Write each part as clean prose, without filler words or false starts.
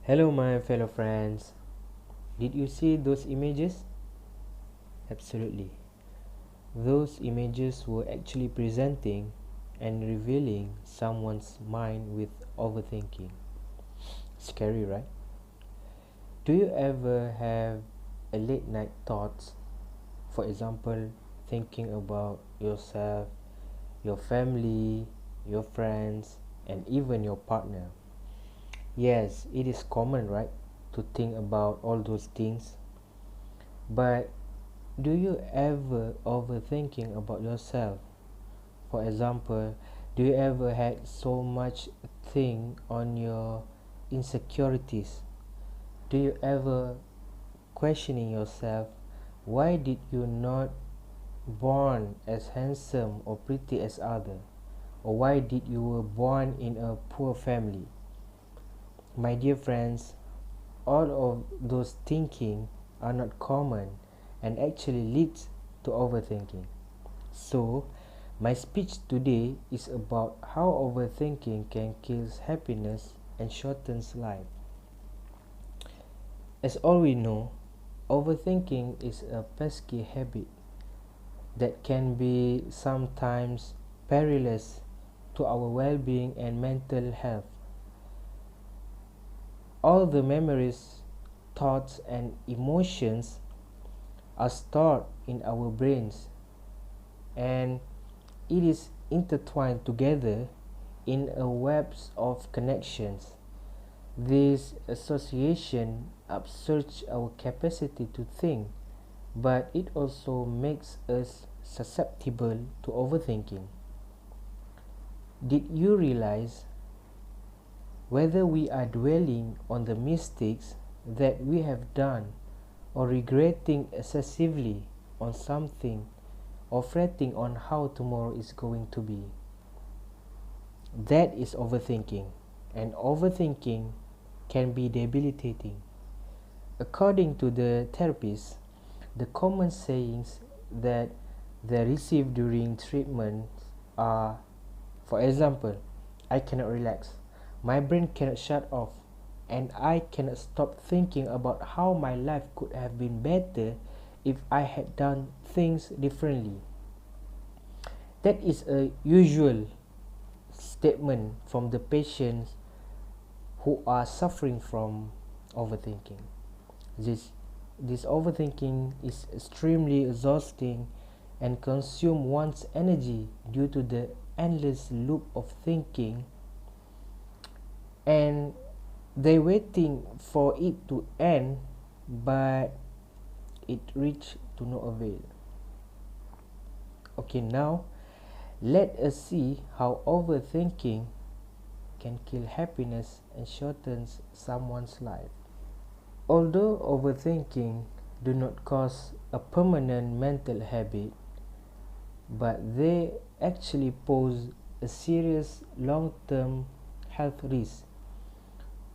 Hello, my fellow friends. Did you see those images? Absolutely. Those images were actually presenting and revealing someone's mind with overthinking. Scary, right? Do you ever have a late night thoughts? For example, thinking about yourself, your family, your friends, and even your partner. Yes, it is common, right, to think about all those things. But do you ever overthinking about yourself? For example, do you ever had so much thing on your insecurities? Do you ever questioning yourself, why did you not born as handsome or pretty as other? Or why did you were born in a poor family? My dear friends, all of those thinking are not common and actually leads to overthinking. So, my speech today is about how overthinking can kill happiness and shortens life. As all we know, overthinking is a pesky habit that can be sometimes perilous to our well-being and mental health. All the memories, thoughts, and emotions are stored in our brains, and it is intertwined together in a web of connections. This association upsurges our capacity to think, but it also makes us susceptible to overthinking. Did you realize whether we are dwelling on the mistakes that we have done or regretting excessively on something or fretting on how tomorrow is going to be? That is overthinking, and overthinking can be debilitating. According to the therapist, the common sayings that they receive during treatment are, for example, I cannot relax, my brain cannot shut off, and I cannot stop thinking about how my life could have been better if I had done things differently. That is a usual statement from the patients who are suffering from overthinking. This overthinking is extremely exhausting and consumes one's energy due to the endless loop of thinking, and they waiting for it to end, but it reached to no avail. Okay, now let us see how overthinking can kill happiness and shortens someone's life. Although overthinking do not cause a permanent mental habit, but they actually pose a serious long-term health risk.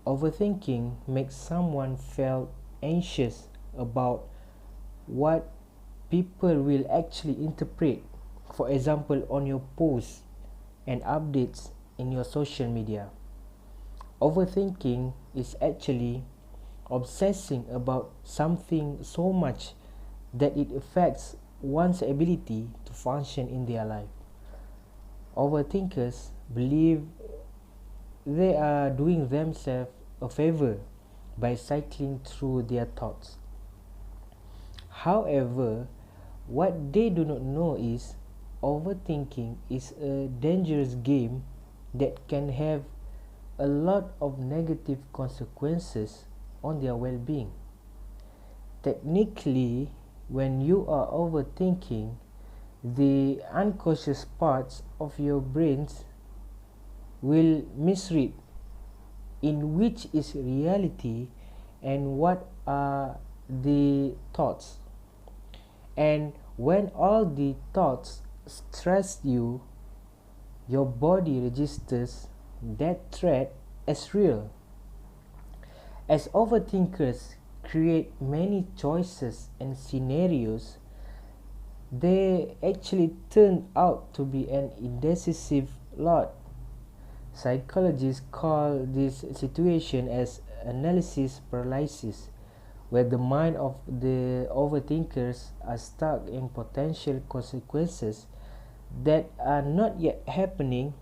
Overthinking makes someone feel anxious about what people will actually interpret, for example, on your posts and updates in your social media. Overthinking is actually obsessing about something so much that it affects one's ability to function in their life. Overthinkers believe they are doing themselves a favor by cycling through their thoughts. However, what they do not know is overthinking is a dangerous game that can have a lot of negative consequences on their well-being. Technically, when you are overthinking, the unconscious parts of your brains will misread in which is reality and what are the thoughts. And when all the thoughts stress you, your body registers that threat as real. As overthinkers create many choices and scenarios, they actually turn out to be an indecisive lot. Psychologists call this situation as analysis paralysis, where the mind of the overthinkers are stuck in potential consequences that are not yet happening,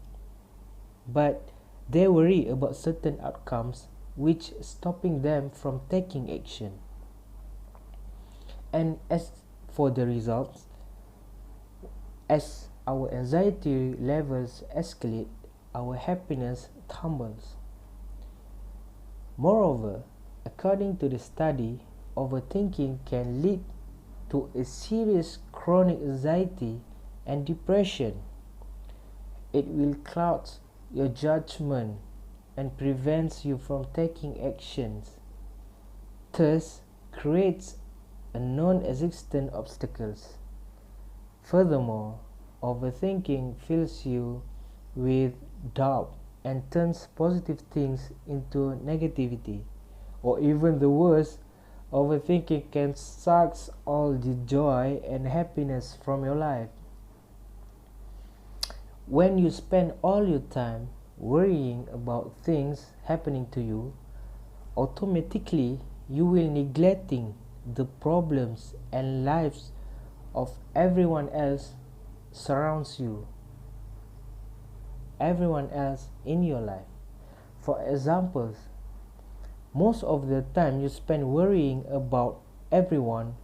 but they worry about certain outcomes which stopping them from taking action. And as for the results, as our anxiety levels escalate, our happiness tumbles. Moreover, according to the study, overthinking can lead to a serious chronic anxiety and depression. It will cloud your judgment and prevents you from taking actions, thus creates a non-existent obstacles. Furthermore, overthinking fills you with doubt and turns positive things into negativity, or even the worst, overthinking can suck all the joy and happiness from your life. When you spend all your time worrying about things happening to you, automatically you will neglecting the problems and lives of everyone else surrounds you, everyone else in your life. For example, most of the time you spend worrying about everyone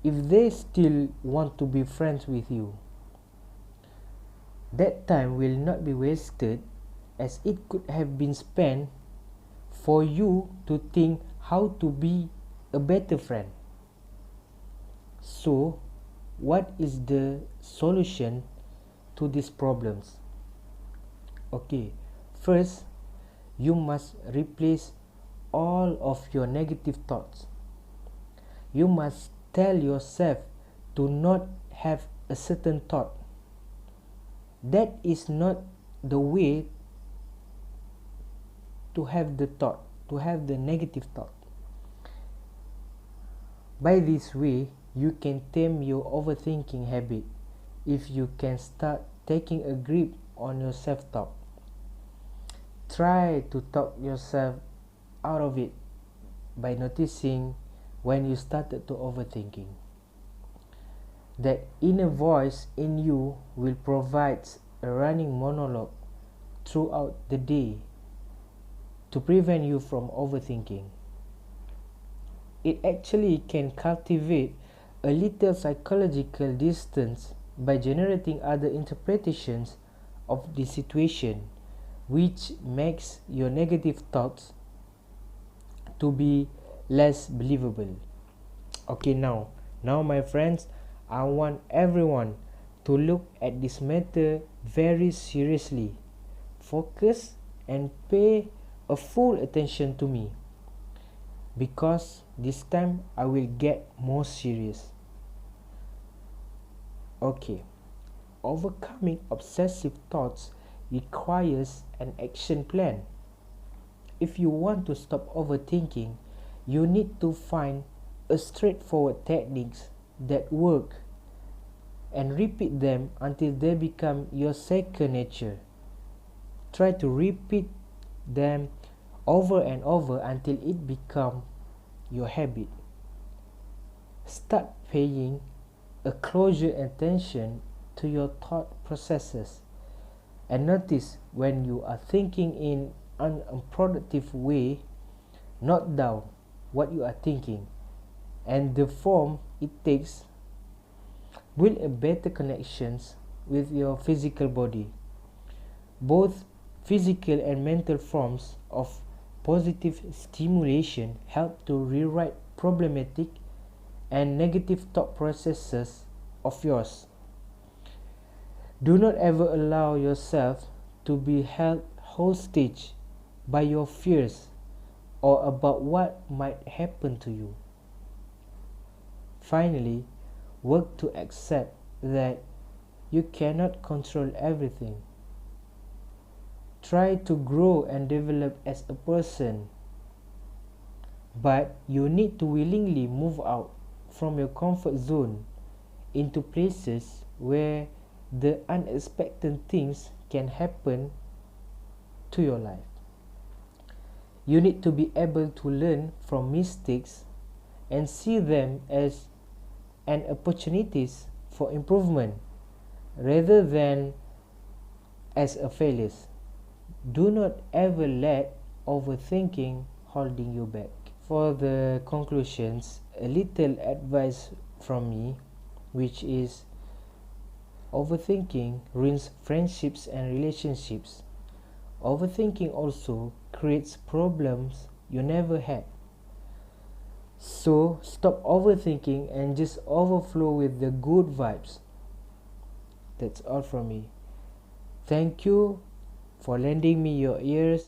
if they still want to be friends with you. That time will not be wasted, as it could have been spent for you to think how to be a better friend. So, what is the solution to these problems? Okay, first, you must replace all of your negative thoughts. You must tell yourself to not have a certain thought. That is not the way to have the thought, to have the negative thought. By this way, you can tame your overthinking habit if you can start taking a grip on your self-talk. Try to talk yourself out of it by noticing when you started to overthinking. That inner voice in you will provide a running monologue throughout the day to prevent you from overthinking. It actually can cultivate a little psychological distance by generating other interpretations of the situation, which makes your negative thoughts to be less believable. Okay, now my friends, I want everyone to look at this matter very seriously. Focus and pay a full attention to me, because this time I will get more serious. Okay, overcoming obsessive thoughts requires an action plan. If you want to stop overthinking, you need to find a straightforward techniques that work and repeat them until they become your second nature. Try to repeat them over and over until it becomes your habit. Start paying a closer attention to your thought processes and notice when you are thinking in an unproductive way. Note down what you are thinking and the form it takes. Build a better connections with your physical body. Both physical and mental forms of positive stimulation help to rewrite problematic and negative thought processes of yours. Do not ever allow yourself to be held hostage by your fears or about what might happen to you. Finally, work to accept that you cannot control everything. Try to grow and develop as a person, but you need to willingly move out from your comfort zone into places where the unexpected things can happen to your life. You need to be able to learn from mistakes and see them as an opportunities for improvement rather than as a failures. Do not ever let overthinking holding you back. For the conclusions, a little advice from me, which is overthinking ruins friendships and relationships. Overthinking also creates problems you never had. So stop overthinking and just overflow with the good vibes. That's all from me. Thank you for lending me your ears.